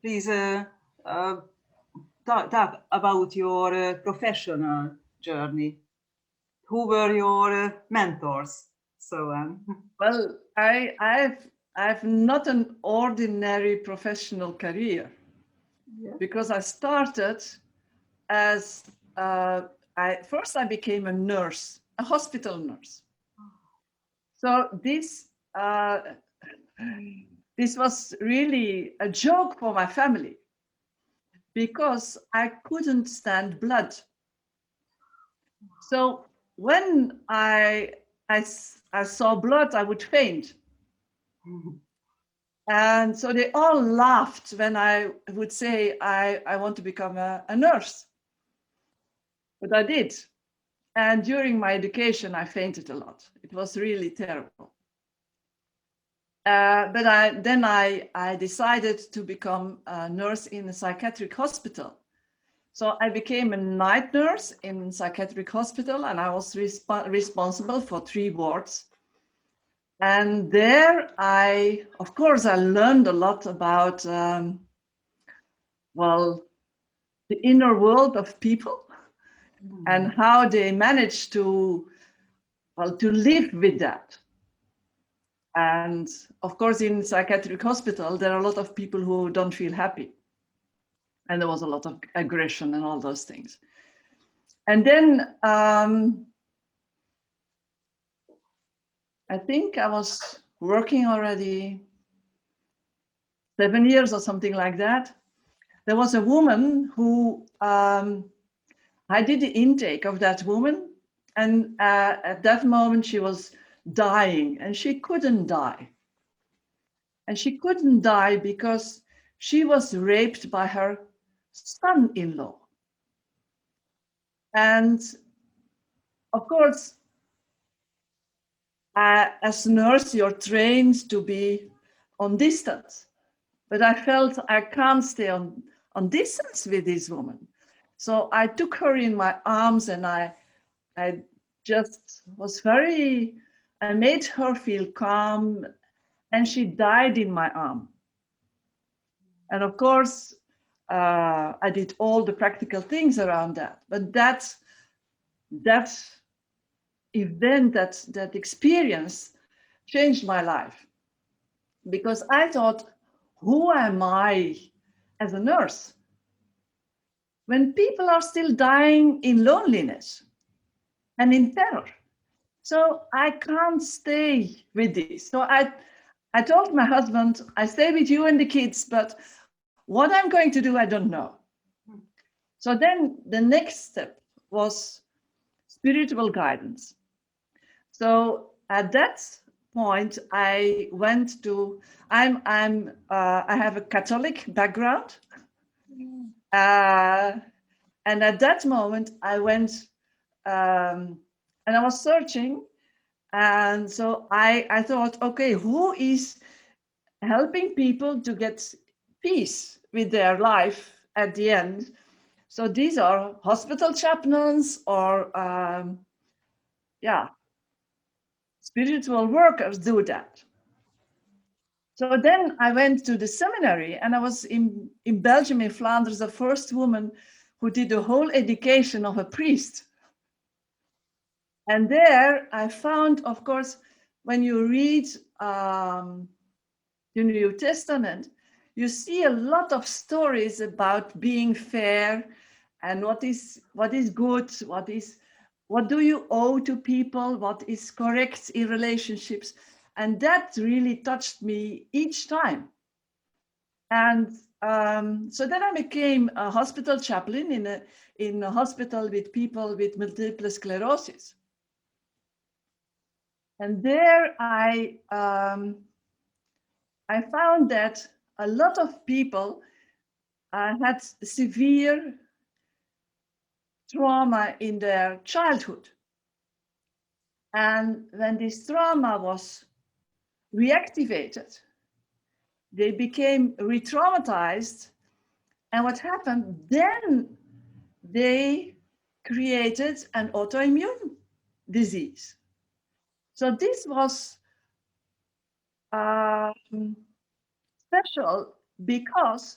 Please uh, talk about your professional journey. Who were your mentors? So on. Well, I've not an ordinary professional career Yeah. because I started as I became a nurse, a hospital nurse. So this was really a joke for my family because I couldn't stand blood. So when I saw blood, I would faint. And so they all laughed when I would say I want to become a nurse, but I did. And during my education, I fainted a lot. It was really terrible. But I decided to become a nurse in a psychiatric hospital. So I became a night nurse in psychiatric hospital, and I was responsible for 3 wards. And there, of course, I learned a lot about, well, the inner world of people and how they manage to, well, to live with that. And of course, in psychiatric hospital, there are a lot of people who don't feel happy. And there was a lot of aggression and all those things. And then I think I was working already 7 years or something like that. There was a woman who I did the intake of that woman. And at that moment, she was dying and she couldn't die. And she couldn't die because she was raped by her son-in-law. And of course, as a nurse, you're trained to be on distance. But I felt I can't stay on distance with this woman. So I took her in my arms and I just was I made her feel calm, and she died in my arm. And of course, I did all the practical things around that. But that event, that experience changed my life because I thought, who am I as a nurse? When people are still dying in loneliness and in terror. So I can't stay with this. So I told my husband, I stay with you and the kids, but what I'm going to do, I don't know. So then the next step was spiritual guidance. So at that point, I went to, I have a Catholic background. Uh, and at that moment, I went and I was searching. And so I thought, okay, who is helping people to get peace with their life at the end? So these are hospital chaplains or, yeah, spiritual workers do that. So then I went to the seminary, and I was in Belgium, in Flanders, the first woman who did the whole education of a priest. And there I found, of course, when you read the New Testament, you see a lot of stories about being fair and what is good, what do you owe to people, what is correct in relationships. And that really touched me each time. And so then I became a hospital chaplain in a hospital with people with multiple sclerosis. And there I found that a lot of people had severe trauma in their childhood. And when this trauma was reactivated, they became re-traumatized. And what happened? Then they created an autoimmune disease. So this was special because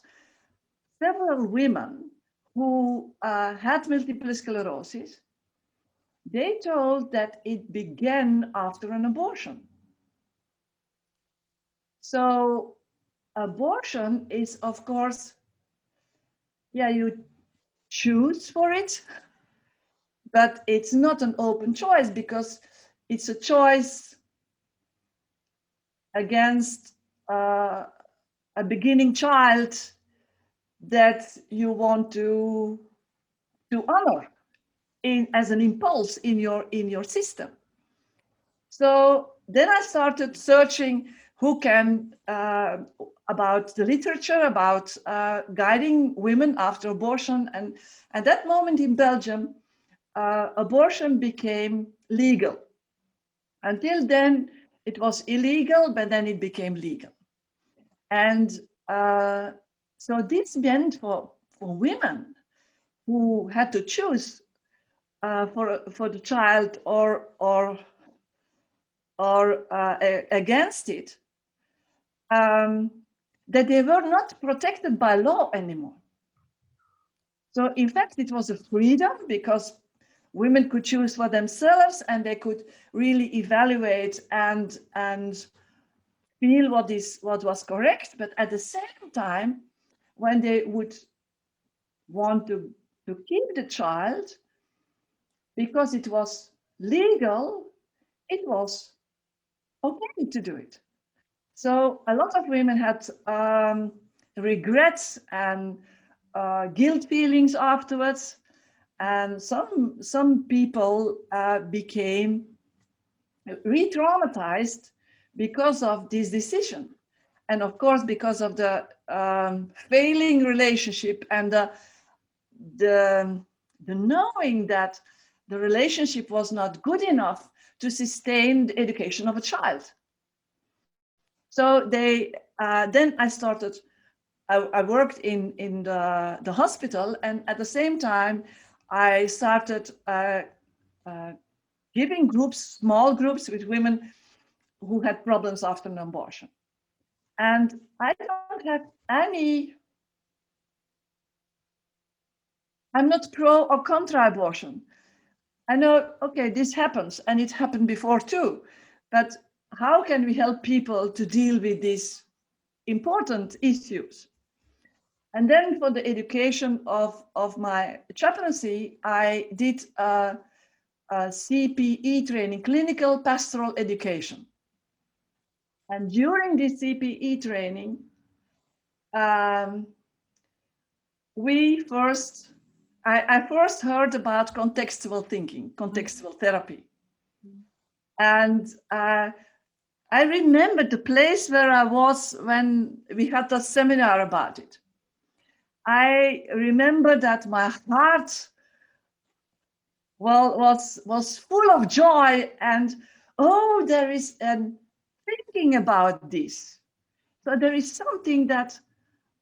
several women who had multiple sclerosis, they told that it began after an abortion. So abortion is, of course, yeah, you choose for it, but it's not an open choice because it's a choice against a beginning child that you want to honor as an impulse in your system. So then I started searching who can about the literature about guiding women after abortion, and at that moment in Belgium, abortion became legal. Until then, it was illegal, but then it became legal. And so this meant for women who had to choose for the child or against it, that they were not protected by law anymore. So in fact, it was a freedom because women could choose for themselves and they could really evaluate and feel what was correct. But at the same time, when they would want to keep the child, because it was legal, it was okay to do it. So a lot of women had regrets and guilt feelings afterwards, and some people became re-traumatized because of this decision, and of course because of the failing relationship and the knowing that the relationship was not good enough to sustain the education of a child. So then I started. I worked in the hospital, and at the same time, I started giving groups, small groups with women who had problems after an abortion. And I don't have any. I'm not pro or contra abortion. I know, okay, this happens, and it happened before too. But how can we help people to deal with these important issues? And then for the education of my chaplaincy, I did a CPE training, clinical pastoral education. And during this CPE training, I first heard about contextual thinking, contextual therapy. And I remember the place where I was when we had a seminar about it. I remember that my heart was full of joy, and oh, there is thinking about this. So there is something that,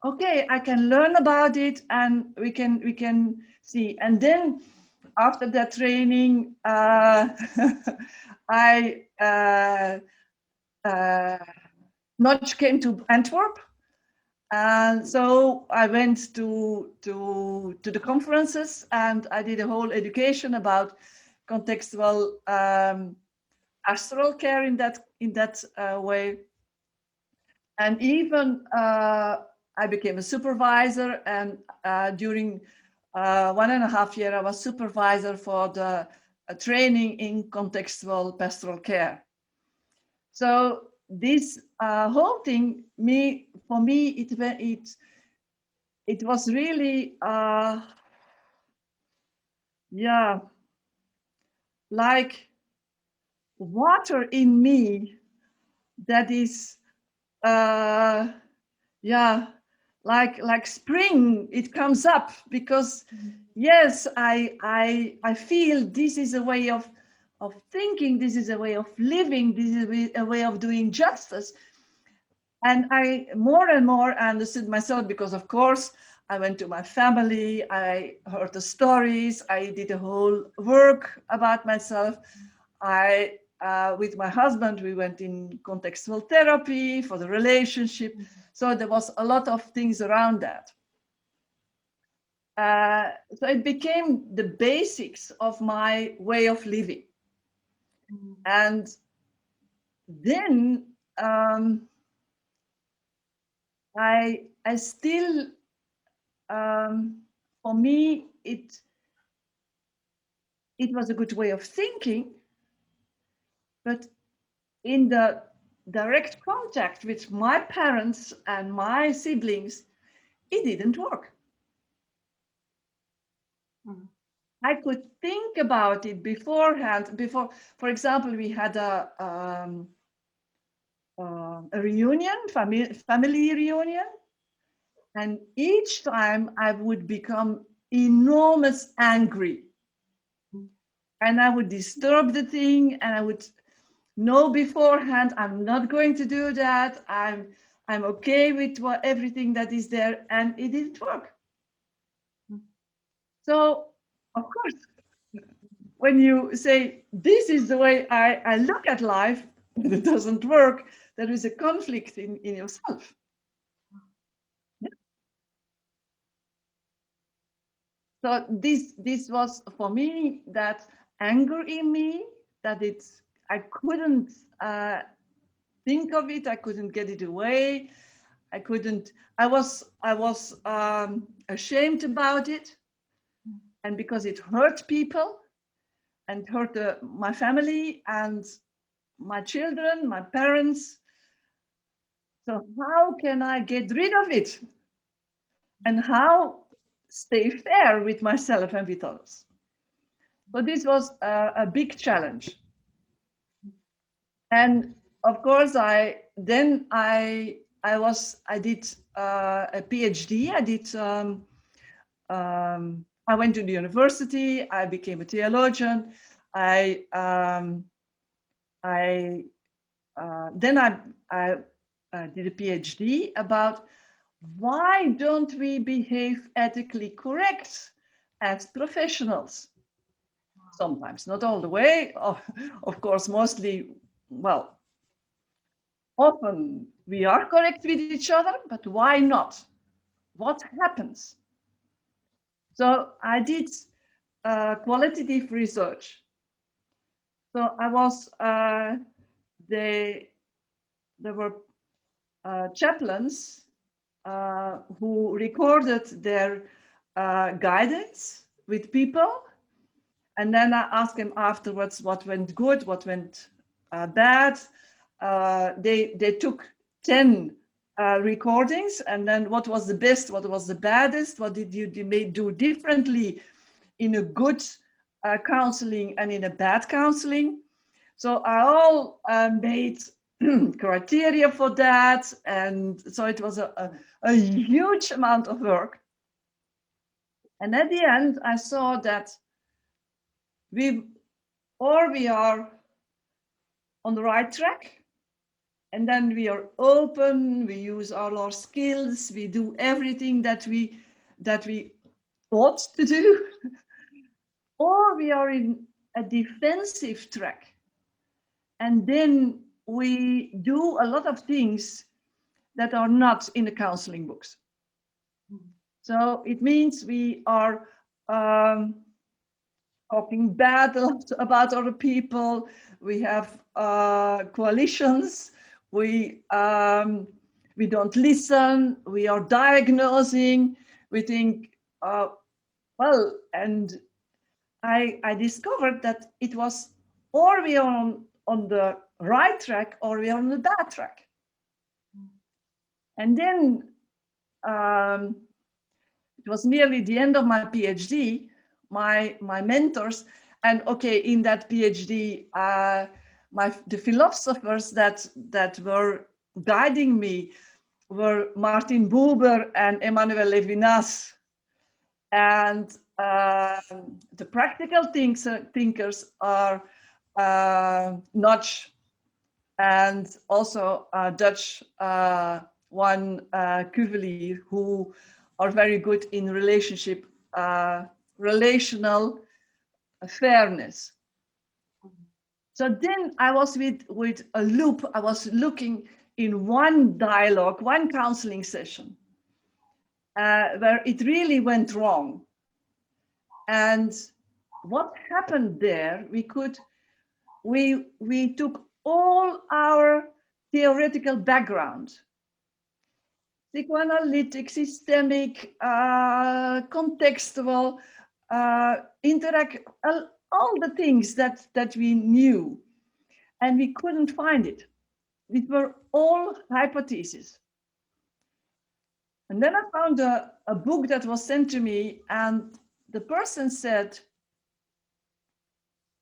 okay, I can learn about it, and we can see. And then after that training, I Notch came to Antwerp. And so I went to the conferences, and I did a whole education about contextual pastoral care in that way. And even I became a supervisor, and during 1.5 years, I was supervisor for the training in contextual pastoral care. So this whole thing, for me, it was really, yeah, like water in me that is, yeah, like spring. It comes up because, yes, I feel this is a way of thinking. This is a way of living. This is a way of doing justice. And I more and more understood myself because, of course, I went to my family, I heard the stories, I did a whole work about myself. With my husband, we went in contextual therapy for the relationship. So there was a lot of things around that. So it became the basics of my way of living. And then I still, for me, it was a good way of thinking, but in the direct contact with my parents and my siblings, it didn't work. I could think about it beforehand. Before, for example, we had a reunion, family reunion, and each time I would become enormous angry, and I would disturb the thing, and I would know beforehand I'm not going to do that. I'm okay with everything that is there, and it didn't work. So, of course, when you say this is the way I look at life, but it doesn't work, there is a conflict in yourself. Yeah. So this was for me that anger in me, that I couldn't think of it, I couldn't get it away, I was ashamed about it, and because it hurt people and hurt my family and my children, my parents. So how can I get rid of it? And how stay fair with myself and with others? So this was a big challenge. And of course, I did a PhD. I went to the university. I became a theologian. Then I did a PhD about why don't we behave ethically correct as professionals? Sometimes, not all the way. Of course, mostly, well, often we are correct with each other, but why not? What happens? So I did qualitative research. So I was, there were chaplains who recorded their guidance with people. And then I asked them afterwards what went good, what went bad. They took 10 recordings, and then what was the best, what was the baddest, what did you do differently in a good counseling and in a bad counseling. So I all made criteria for that, and so it was a huge amount of work. And at the end, I saw that we are on the right track, and then we are open, we use all our skills, we do everything that we ought to do, or we are in a defensive track, and then we do a lot of things that are not in the counseling books. So it means we are talking bad about other people. We have coalitions. We don't listen. We are diagnosing. We think, well, and I discovered that it was, or we are on the right track, or we are on the bad track. And then it was nearly the end of my PhD. My mentors, and okay, in that PhD, the philosophers that were guiding me were Martin Buber and Emmanuel Levinas, and the practical thinkers are Notch, and also Dutch one Cuvelier, who are very good in relational fairness. So then I was with a loop. I was looking in one dialogue, one counseling session, where it really went wrong. And what happened there, we took all our theoretical background, psychoanalytic, systemic, contextual, all the things that we knew, and we couldn't find it. These were all hypotheses. And then I found a book that was sent to me, and the person said,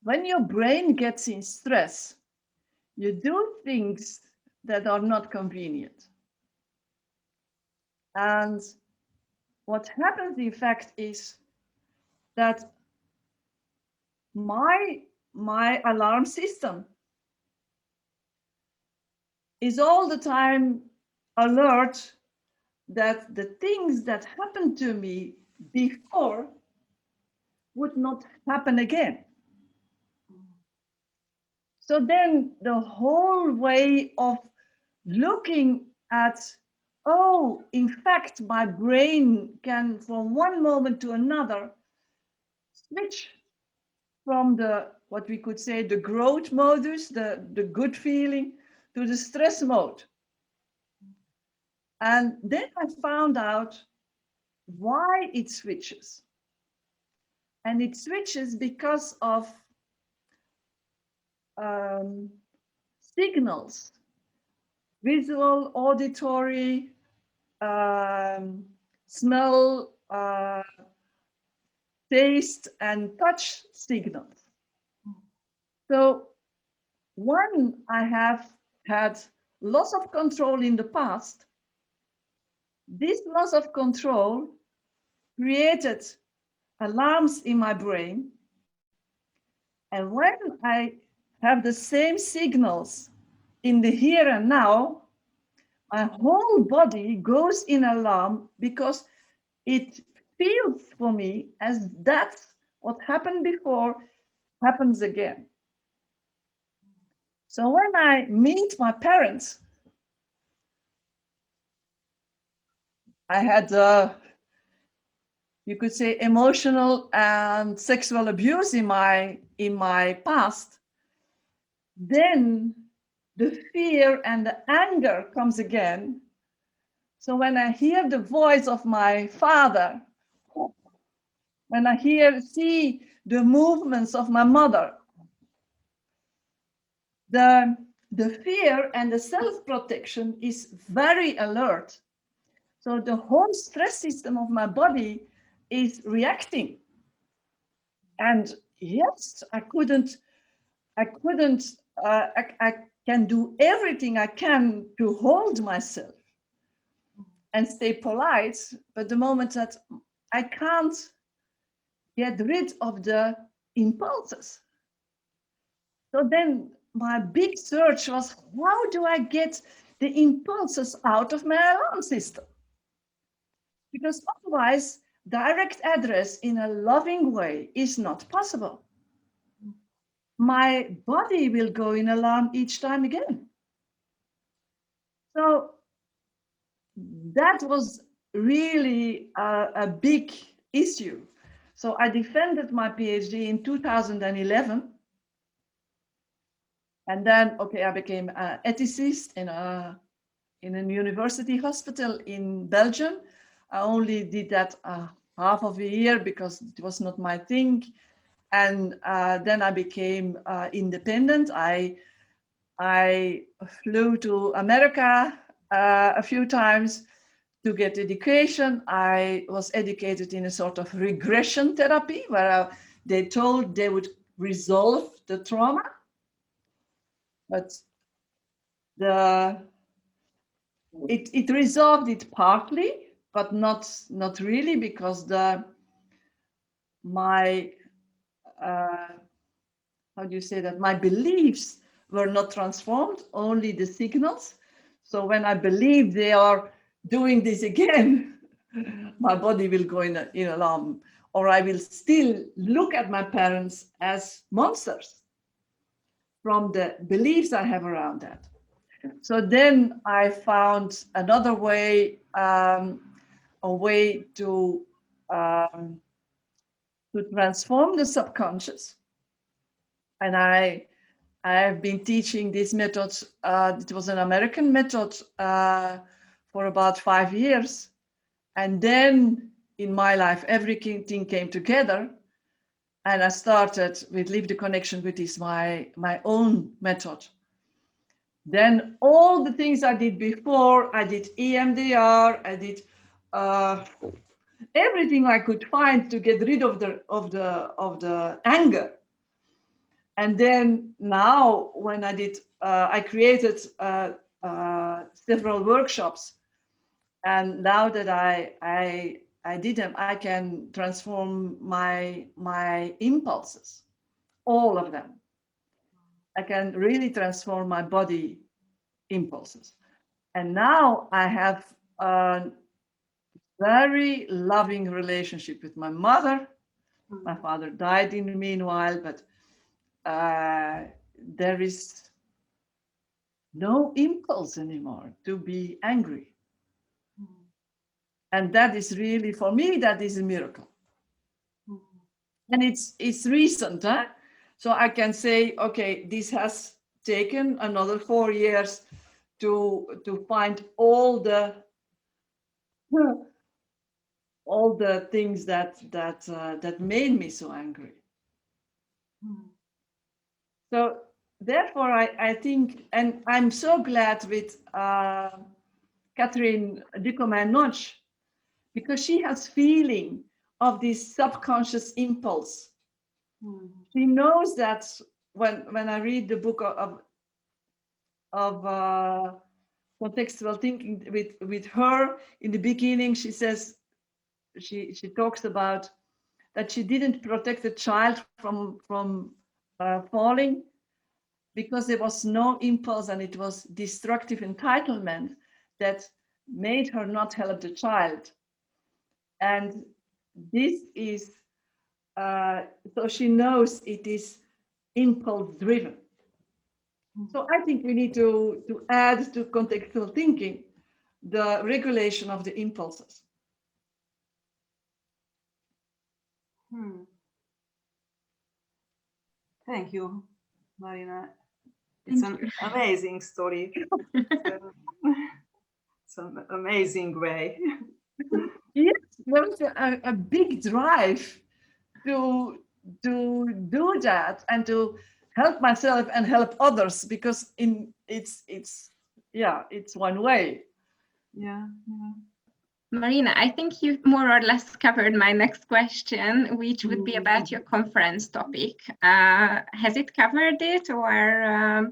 when your brain gets in stress, you do things that are not convenient. And what happens, in fact, is that my alarm system is all the time alert that the things that happened to me before would not happen again. So then the whole way of looking at, oh, in fact, my brain can from one moment to another switch from the, what we could say, the growth modus, the good feeling, to the stress mode. And then I found out why it switches. And it switches because of signals, visual, auditory, smell, taste, and touch signals. So one, I have had loss of control in the past. This loss of control created alarms in my brain. And when I have the same signals in the here and now, my whole body goes in alarm because it feels for me as that's what happened before happens again. So when I meet my parents, I had, you could say, emotional and sexual abuse in my past. Then the fear and the anger comes again. So when I hear the voice of my father, when I see the movements of my mother, the fear and the self-protection is very alert. So the whole stress system of my body is reacting. And yes, I can do everything I can to hold myself and stay polite, but the moment that I can't get rid of the impulses. So then my big search was, how do I get the impulses out of my alarm system? Because otherwise, direct address in a loving way is not possible. My body will go in alarm each time again. So that was really a big issue. So I defended my PhD in 2011. And then, okay, I became an ethicist in a university hospital in Belgium. I only did that half of a year because it was not my thing. And then I became independent. I flew to America a few times to get education. I was educated in a sort of regression therapy where they told they would resolve the trauma. But it resolved it partly, but not really, because my how do you say that? My beliefs were not transformed, only the signals. So when I believe they are doing this again, my body will go in alarm, or I will still look at my parents as monsters from the beliefs I have around that. So then I found another way, a way to to transform the subconscious. And I have been teaching this method. It was an American method for about 5 years. And then in my life, everything came together. And I started with Live the Connection, which is my own method. Then all the things I did before, I did EMDR, I did everything I could find to get rid of the anger. And then now, when I created several workshops, and now that I did them, I can transform my impulses, all of them. I can really transform my body impulses. And now I have a very loving relationship with my mother. My father died in the meanwhile, but there is no impulse anymore to be angry. And that is really, for me, that is a miracle. And it's recent, huh? So I can say, okay, this has taken another 4 years to find all the things that made me so angry. So therefore, I think, and I'm so glad with Catherine Ducommun-Notch, because she has feeling of this subconscious impulse. She knows that when I read the book of contextual thinking with her, in the beginning, she says, she talks about that she didn't protect the child from falling because there was no impulse, and it was destructive entitlement that made her not help the child. And this is, so she knows it is impulse driven. So I think we need to add to contextual thinking the regulation of the impulses. Thank you, Marina. It's an amazing story. It's an amazing way. Yes, there was a big drive to do that and to help myself and help others, because it's one way. Yeah. Marina, I think you more or less covered my next question, which would be about your conference topic. Has it covered it, or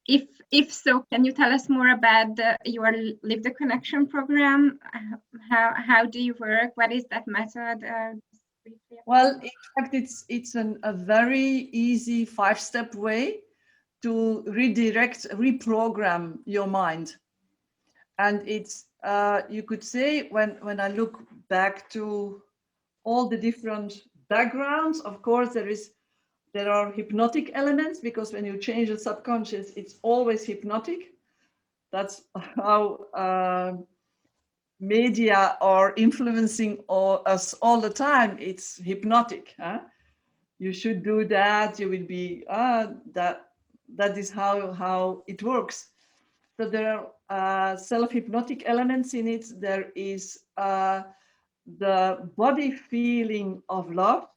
if so, can you tell us more about your Live the Connection program? How do you work? What is that method? Well, in fact, it's a very easy 5-step way to reprogram your mind. And it's, you could say, when I look back to all the different backgrounds, of course, there are hypnotic elements, because when you change the subconscious, it's always hypnotic. That's how media are influencing us all the time. It's hypnotic. Huh? You should do that. You will be that is how it works. So there are self-hypnotic elements in it. There is the body feeling of love,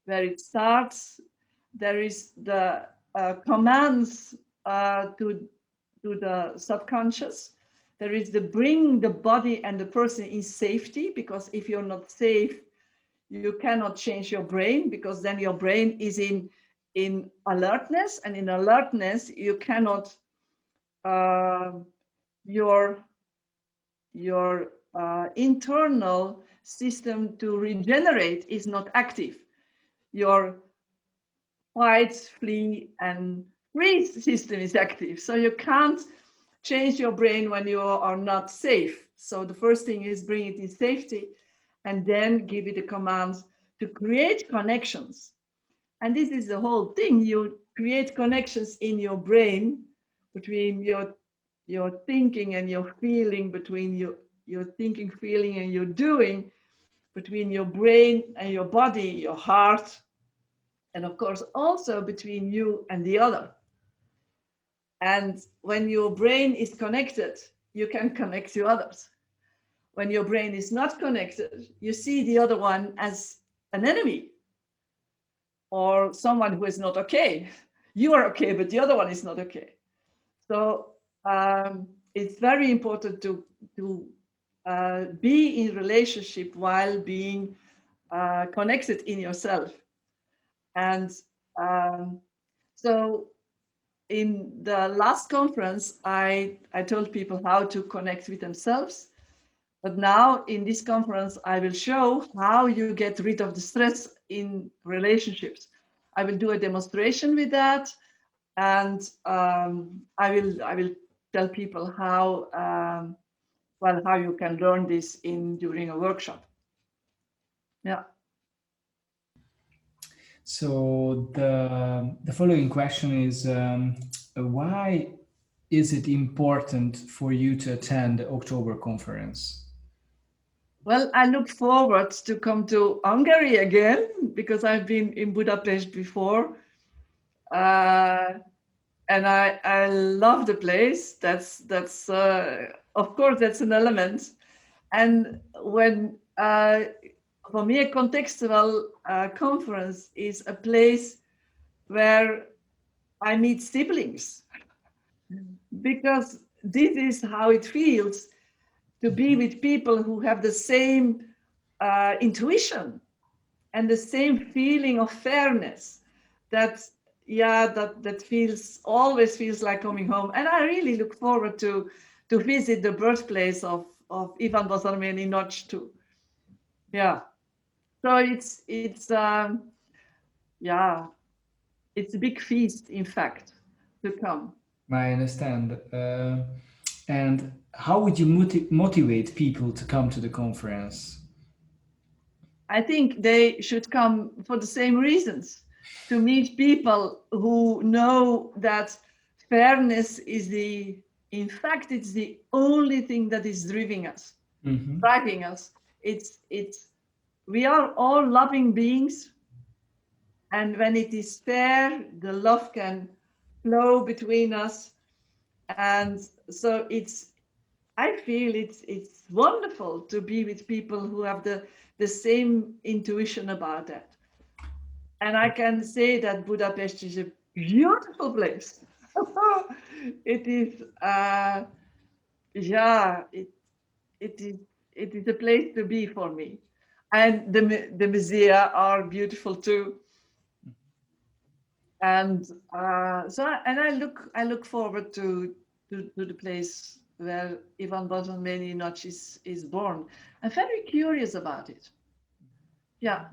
where it starts. There is the commands to the subconscious. There is the bring the body and the person in safety, because if you're not safe, you cannot change your brain, because then your brain is in alertness, and in alertness you cannot your internal system to regenerate is not active. Your fight, flee, and freeze system is active. So you can't change your brain when you are not safe. So the first thing is bring it in safety, and then give it a command to create connections. And this is the whole thing. You create connections in your brain between your thinking and your feeling, between your thinking, feeling, and your doing. between your brain and your body, your heart, and of course also between you and the other. And when your brain is connected, you can connect to others. When your brain is not connected, you see the other one as an enemy or someone who is not okay. You are okay, but the other one is not okay. So it's very important to be in relationship while being connected in yourself. And so in the last conference, I told people how to connect with themselves. But now in this conference, I will show how you get rid of the stress in relationships. I will do a demonstration with that, and I will tell people how how you can learn this during a workshop. Yeah. So the following question is, why is it important for you to attend the October conference? Well, I look forward to come to Hungary again because I've been in Budapest before, and I love the place. That's of course that's an element. And when for me a contextual conference is a place where I meet siblings, because this is how it feels to be with people who have the same intuition and the same feeling of fairness that that always feels like coming home. And I really look forward to visit the birthplace of Ivan Bazarmeny Nagy too. Yeah, so yeah, it's a big feast in fact to come. I understand. And how would you motivate people to come to the conference? I think they should come for the same reasons, to meet people who know that fairness is in fact, it's the only thing that is driving us. We are all loving beings. And when it is fair, the love can flow between us. And so I feel it's wonderful to be with people who have the same intuition about that. And I can say that Budapest is a beautiful place. It is, it is a place to be for me. And the musea are beautiful too. And I look forward to the place where Ivan Bazarmeny Nagy is born. I'm very curious about it. Yeah,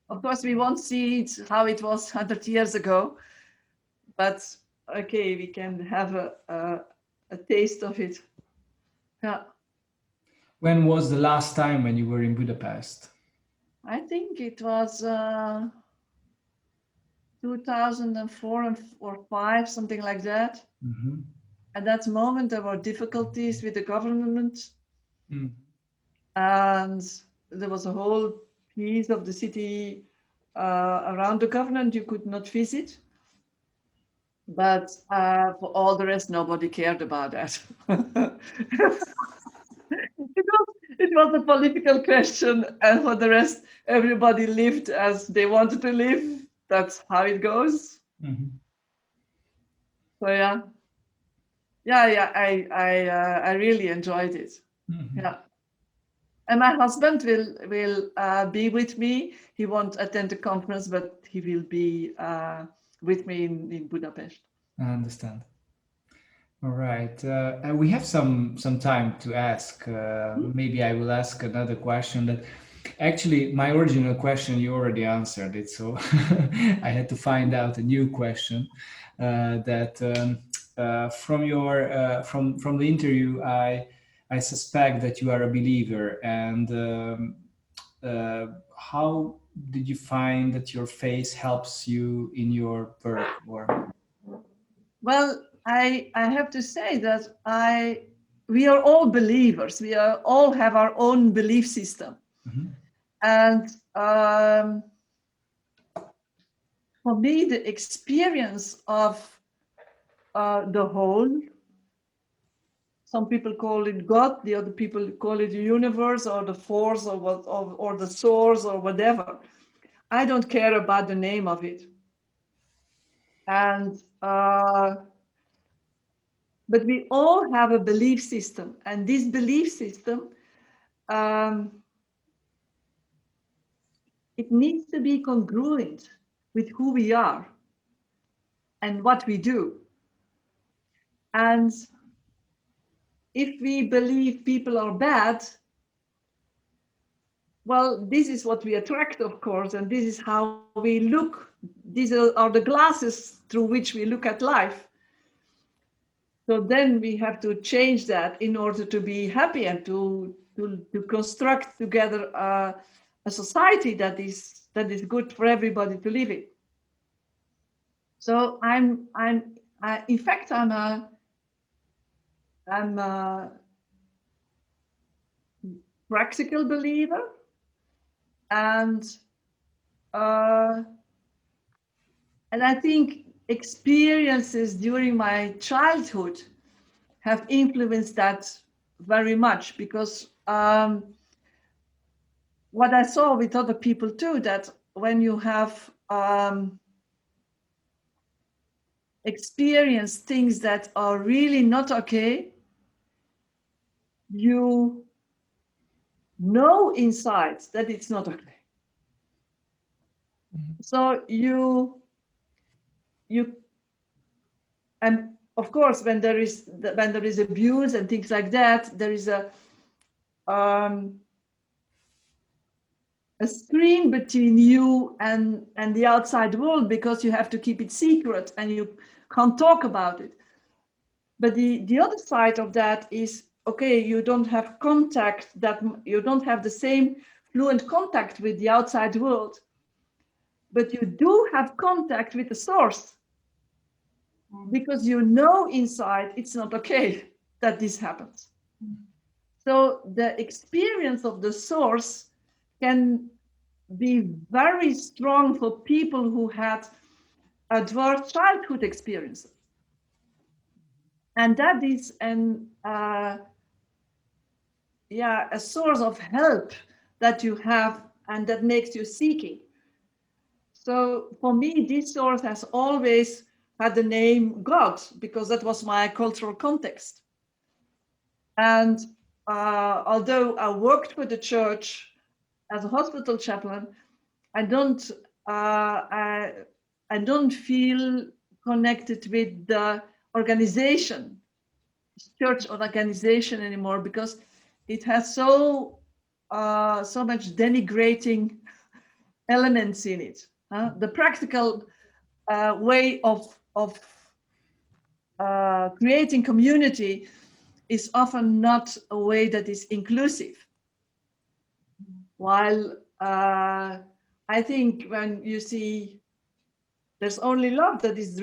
of course we won't see it how it was 100 years ago, but okay, we can have a taste of it. Yeah. When was the last time when you were in Budapest? I think it was 2004 or 5, something like that. Mm-hmm. At that moment, there were difficulties with the government. And there was a whole piece of the city around the government you could not visit. But for all the rest, nobody cared about that. It was a political question, and for the rest, everybody lived as they wanted to live. That's how it goes. Mm-hmm. So I really enjoyed it. Mm-hmm. Yeah. And my husband will be with me. He won't attend the conference, but he will be with me in Budapest. I understand. All right. We have some time to ask. Maybe I will ask another question that actually my original question, you already answered it. So I had to find out a new question that from the interview, I suspect that you are a believer. And how did you find that your faith helps you in your work? Well, I have to say that we are all believers. We all have our own belief system. Mm-hmm. And for me, the experience of the whole, some people call it God, the other people call it the universe or the force or what, or the source or whatever. I don't care about the name of it. And but we all have a belief system, and this belief system, it needs to be congruent with who we are and what we do. And if we believe people are bad, well, this is what we attract, of course, and this is how we look. These are the glasses through which we look at life. So then we have to change that in order to be happy and to construct together a society that is good for everybody to live in. So in fact, I'm a practical believer, and I think experiences during my childhood have influenced that very much, because what I saw with other people too, that when you have experienced things that are really not okay, you know inside that it's not okay. So you and of course when there is abuse and things like that, there is a screen between you and the outside world, because you have to keep it secret and you can't talk about it. But the other side of that is, okay, you don't have contact, that you don't have the same fluent contact with the outside world, but you do have contact with the source, because you know inside it's not okay that this happens. So the experience of the source can be very strong for people who had adverse childhood experiences. And that is a source of help that you have and that makes you seeking. So for me, this source has always had the name God, because that was my cultural context. And although I worked with the church as a hospital chaplain, I don't feel connected with the organization, church organization anymore, because it has so much denigrating elements in it. The practical way of creating community is often not a way that is inclusive. While I think when you see there's only love that is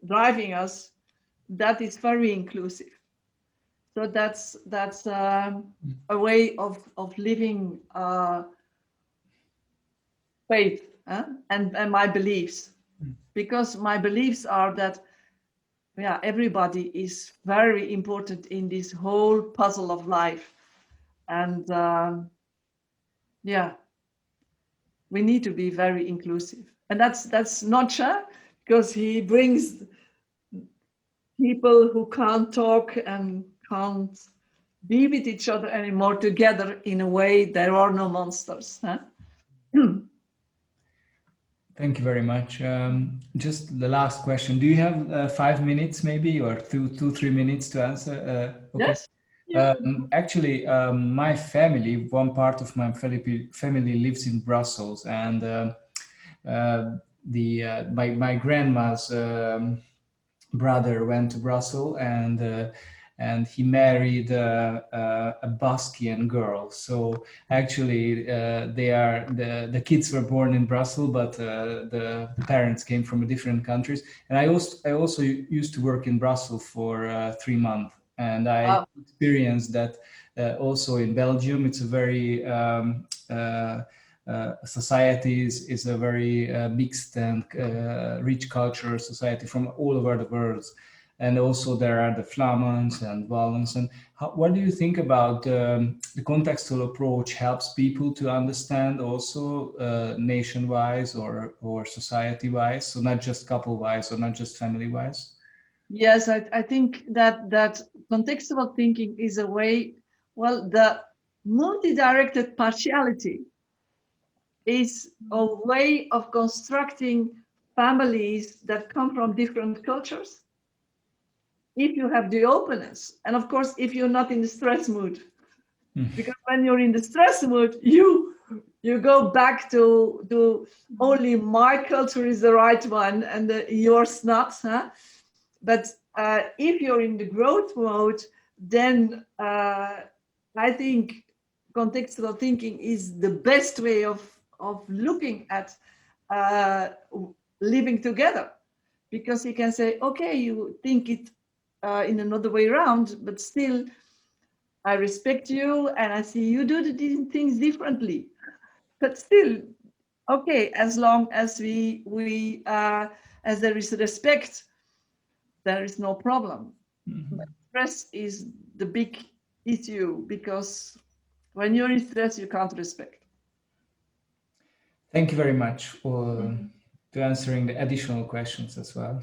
driving us, that is very inclusive. So that's a way of living faith and my beliefs, because my beliefs are that everybody is very important in this whole puzzle of life, and we need to be very inclusive. And that's Notcha, because he brings people who can't talk and can't be with each other anymore together in a way there are no monsters. Thank you very much. Just the last question. Do you have 5 minutes maybe, or 3 minutes to answer? Okay. Yes. Actually, my family, one part of my family lives in Brussels, and my grandma's brother went to Brussels, and he married a Baskian girl. So actually, the kids were born in Brussels, but the parents came from different countries. And I also used to work in Brussels for 3 months, and I experienced that also in Belgium. It's a very society is a very mixed and rich culture society from all over the world. And also there are the Flamans and Wallons. And what do you think about the contextual approach helps people to understand also nation-wise or society-wise, so not just couple-wise or not just family-wise? Yes, I think that contextual thinking is a way, well, the multi-directed partiality is a way of constructing families that come from different cultures. If you have the openness, and of course, if you're not in the stress mood, because when you're in the stress mood, you go back to only my culture is the right one and yours not, huh? But if you're in the growth mode, then I think contextual thinking is the best way of looking at living together, because you can say, okay, you think it in another way around, but still I respect you and I see you do the things differently. But still, okay, as long as we as there is respect, there is no problem. But stress is the big issue, because when you're in stress, you can't respect. Thank you very much for to answering the additional questions as well.